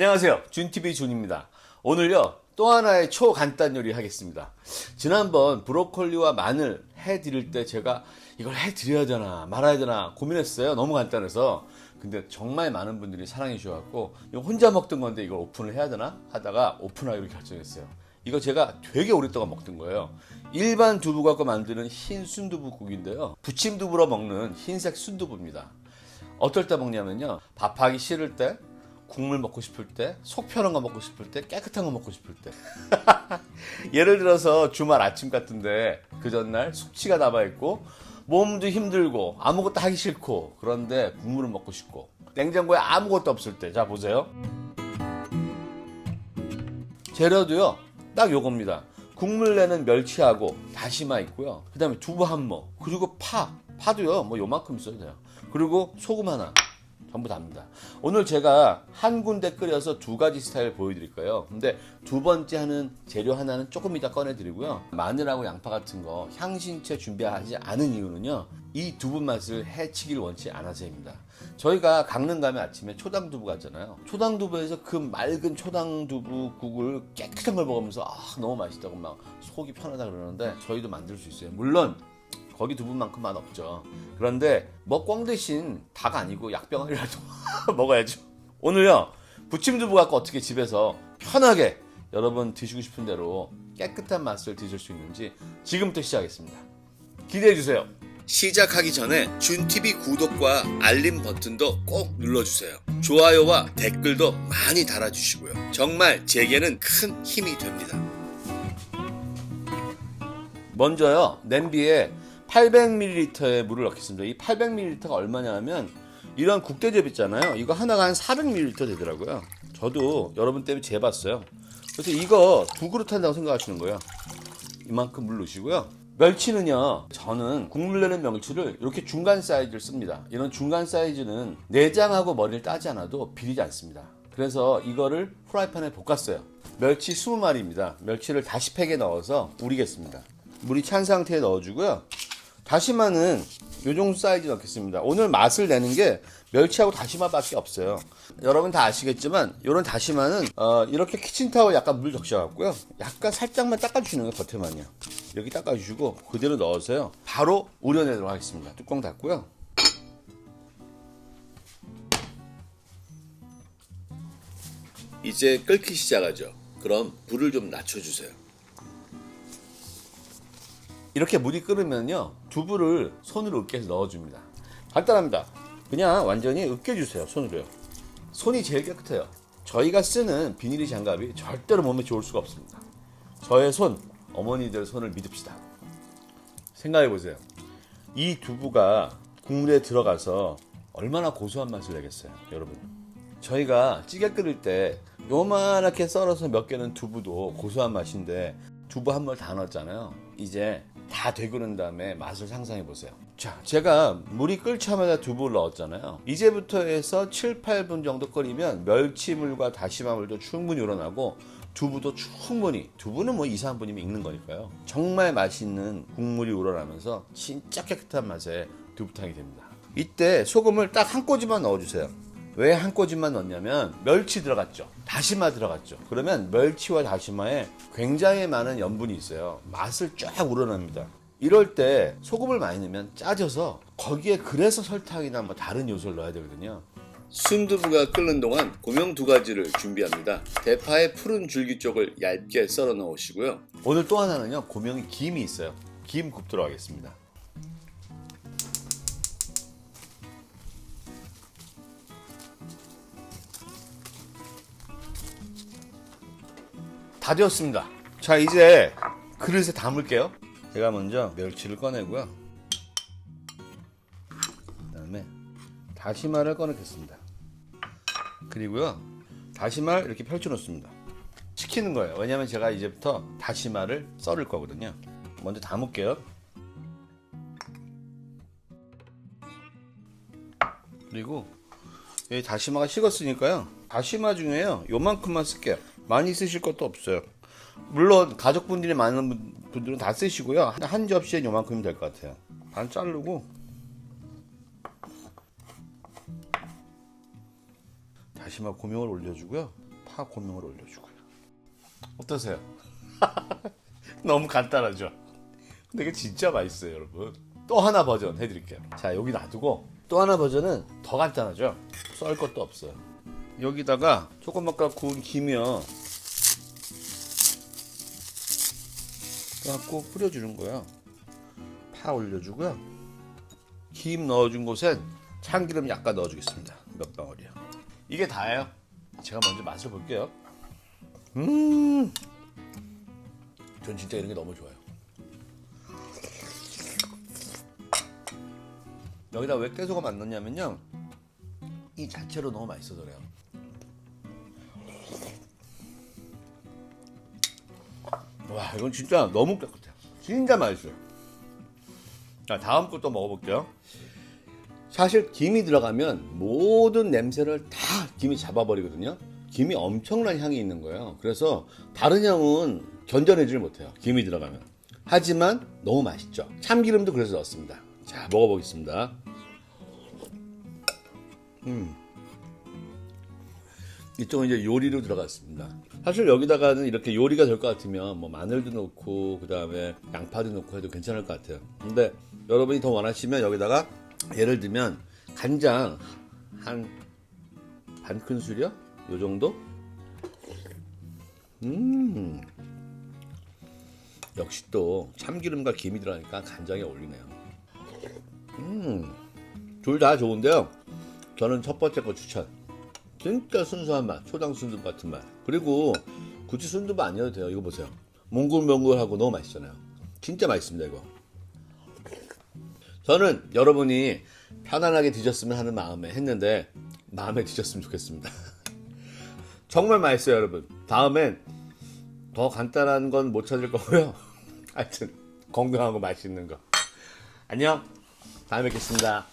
안녕하세요, 준TV 준입니다. 오늘요 또 하나의 초간단 요리 하겠습니다. 지난번 브로콜리와 마늘 해드릴 때 제가 이걸 해드려야 되나 말아야 되나 고민했어요. 너무 간단해서. 근데 정말 많은 분들이 사랑해 주셔갖고 이거 혼자 먹던 건데 이걸 오픈을 해야 되나 하다가 오픈하기로 결정했어요. 이거 제가 되게 오랫동안 먹던 거예요. 일반 두부 갖고 만드는 흰 순두부국인데요, 부침두부로 먹는 흰색 순두부입니다. 어떨 때 먹냐면요, 밥하기 싫을 때, 국물 먹고 싶을 때, 속 편한 거 먹고 싶을 때, 깨끗한 거 먹고 싶을 때. 예를 들어서 주말 아침 같은데 그 전날 숙취가 남아있고 몸도 힘들고 아무것도 하기 싫고 그런데 국물을 먹고 싶고 냉장고에 아무것도 없을 때, 자 보세요. 재료도요 딱 요겁니다. 국물 내는 멸치하고 다시마 있고요, 그 다음에 두부 한모, 그리고 파도요 뭐 요만큼 있어도 돼요. 그리고 소금 하나, 전부 다입니다. 오늘 제가 한 군데 끓여서 두 가지 스타일 보여드릴 거예요. 근데 두 번째 하는 재료 하나는 조금 이따 꺼내드리고요, 마늘하고 양파 같은 거 향신채 준비하지 않은 이유는요, 이 두부 맛을 해치길 원치 않아서입니다. 저희가 강릉 가면 아침에 초당두부 가잖아요. 초당두부에서 그 맑은 초당두부국을 깨끗한 걸 먹으면서 너무 맛있다고 막 속이 편하다 그러는데 저희도 만들 수 있어요. 물론 거기 두부만큼 맛 없죠. 그런데 뭐 꽝 대신 닭 아니고 약병아리라도 먹어야죠. 오늘요 부침두부 갖고 어떻게 집에서 편하게 여러분 드시고 싶은 대로 깨끗한 맛을 드실 수 있는지 지금부터 시작하겠습니다. 기대해 주세요. 시작하기 전에 준TV 구독과 알림 버튼도 꼭 눌러주세요. 좋아요와 댓글도 많이 달아주시고요. 정말 제게는 큰 힘이 됩니다. 먼저요, 냄비에 800ml의 물을 넣겠습니다. 이 800ml가 얼마냐 하면 이런 국대접 있잖아요. 이거 하나가 한 400ml 되더라고요. 저도 여러분 때문에 재봤어요. 그래서 이거 두 그릇 한다고 생각하시는 거예요. 이만큼 물 넣으시고요. 멸치는요, 저는 국물 내는 멸치를 이렇게 중간 사이즈를 씁니다. 이런 중간 사이즈는 내장하고 머리를 따지 않아도 비리지 않습니다. 그래서 이거를 프라이팬에 볶았어요. 멸치 20마리입니다. 멸치를 다시팩에 넣어서 우리겠습니다. 물이 찬 상태에 넣어주고요. 다시마는 요 정도 사이즈 넣겠습니다. 오늘 맛을 내는 게 멸치하고 다시마밖에 없어요. 여러분 다 아시겠지만 이런 다시마는 이렇게 키친타월 약간 물 적셔갖고요, 약간 살짝만 닦아주시는 거예요. 겉에만요. 여기 닦아주시고 그대로 넣어서요 바로 우려내도록 하겠습니다. 뚜껑 닫고요. 이제 끓기 시작하죠. 그럼 불을 좀 낮춰주세요. 이렇게 물이 끓으면요, 두부를 손으로 으깨서 넣어줍니다. 간단합니다. 그냥 완전히 으깨주세요. 손으로요. 손이 제일 깨끗해요. 저희가 쓰는 비닐이 장갑이 절대로 몸에 좋을 수가 없습니다. 저의 손, 어머니들 손을 믿읍시다. 생각해보세요. 이 두부가 국물에 들어가서 얼마나 고소한 맛을 내겠어요, 여러분. 저희가 찌개 끓일 때 요만하게 썰어서 몇 개는 두부도 고소한 맛인데 두부 한 번 다 넣었잖아요. 이제 다 되그른 다음에 맛을 상상해 보세요. 자, 제가 물이 끓자마자 두부를 넣었잖아요. 이제부터 해서 7, 8분 정도 끓이면 멸치물과 다시마물도 충분히 우러나고 두부도 충분히, 두부는 뭐 2, 3분이면 익는 거니까요, 정말 맛있는 국물이 우러나면서 진짜 깨끗한 맛의 두부탕이 됩니다. 이때 소금을 딱 한 꼬집만 넣어주세요. 왜 한 꼬집만 넣냐면 멸치 들어갔죠, 다시마 들어갔죠. 그러면 멸치와 다시마에 굉장히 많은 염분이 있어요. 맛을 쫙 우러납니다. 이럴 때 소금을 많이 넣으면 짜져서 거기에 그래서 설탕이나 뭐 다른 요소를 넣어야 되거든요. 순두부가 끓는 동안 고명 두 가지를 준비합니다. 대파의 푸른 줄기 쪽을 얇게 썰어 넣으시고요. 오늘 또 하나는요, 고명이 김이 있어요. 김 굽도록 하겠습니다. 다 되었습니다. 자, 이제 그릇에 담을게요. 제가 먼저 멸치를 꺼내고요, 그 다음에 다시마를 꺼내겠습니다. 그리고요, 다시마를 이렇게 펼쳐 놓습니다. 식히는 거예요. 왜냐면 제가 이제부터 다시마를 썰을 거거든요. 먼저 담을게요. 그리고 여기 다시마가 식었으니까요, 다시마 중에요 요만큼만 쓸게요. 많이 쓰실 것도 없어요. 물론 가족분들이 많은 분들은 다 쓰시고요, 한 접시에 요만큼이면 될 것 같아요. 반 자르고 다시마 고명을 올려주고요. 파 고명을 올려주고요. 어떠세요? 너무 간단하죠? 근데 이게 진짜 맛있어요, 여러분. 또 하나 버전 해드릴게요. 자, 여기 놔두고 또 하나 버전은 더 간단하죠? 썰 것도 없어요. 여기다가 조금 아까 구운 김이요 갖고 뿌려주는 거예요. 파 올려주고요. 김 넣어준 곳엔 참기름 약간 넣어주겠습니다. 몇 방울이요. 이게 다예요. 제가 먼저 맛을 볼게요. 전 진짜 이런 게 너무 좋아요. 여기다 왜 깨소금 안 넣냐면요, 이 자체로 너무 맛있어서 그래요. 와, 이건 진짜 너무 깨끗해요. 진짜 맛있어요. 자, 다음 거 또 먹어볼게요. 사실 김이 들어가면 모든 냄새를 다 김이 잡아버리거든요. 김이 엄청난 향이 있는 거예요. 그래서 다른 향은 견뎌내질 못해요, 김이 들어가면. 하지만 너무 맛있죠. 참기름도 그래서 넣었습니다. 자, 먹어보겠습니다. 이쪽은 이제 요리로 들어갔습니다. 사실 여기다가는 이렇게 요리가 될 것 같으면 뭐 마늘도 넣고 그 다음에 양파도 넣고 해도 괜찮을 것 같아요. 근데 여러분이 더 원하시면 여기다가 예를 들면 간장 한 반 큰술이요? 요 정도? 역시 또 참기름과 김이 들어가니까 간장이 어울리네요. 둘 다 좋은데요, 저는 첫 번째 거 추천. 진짜 순수한 맛, 초당 순두 같은 맛. 그리고 굳이 순두부 아니어도 돼요. 이거 보세요, 몽글몽글하고 너무 맛있잖아요. 진짜 맛있습니다. 이거 저는 여러분이 편안하게 드셨으면 하는 마음에 했는데 마음에 드셨으면 좋겠습니다. 정말 맛있어요, 여러분. 다음엔 더 간단한 건 못 찾을 거고요. 하여튼 건강하고 맛있는 거. 안녕, 다음에 뵙겠습니다.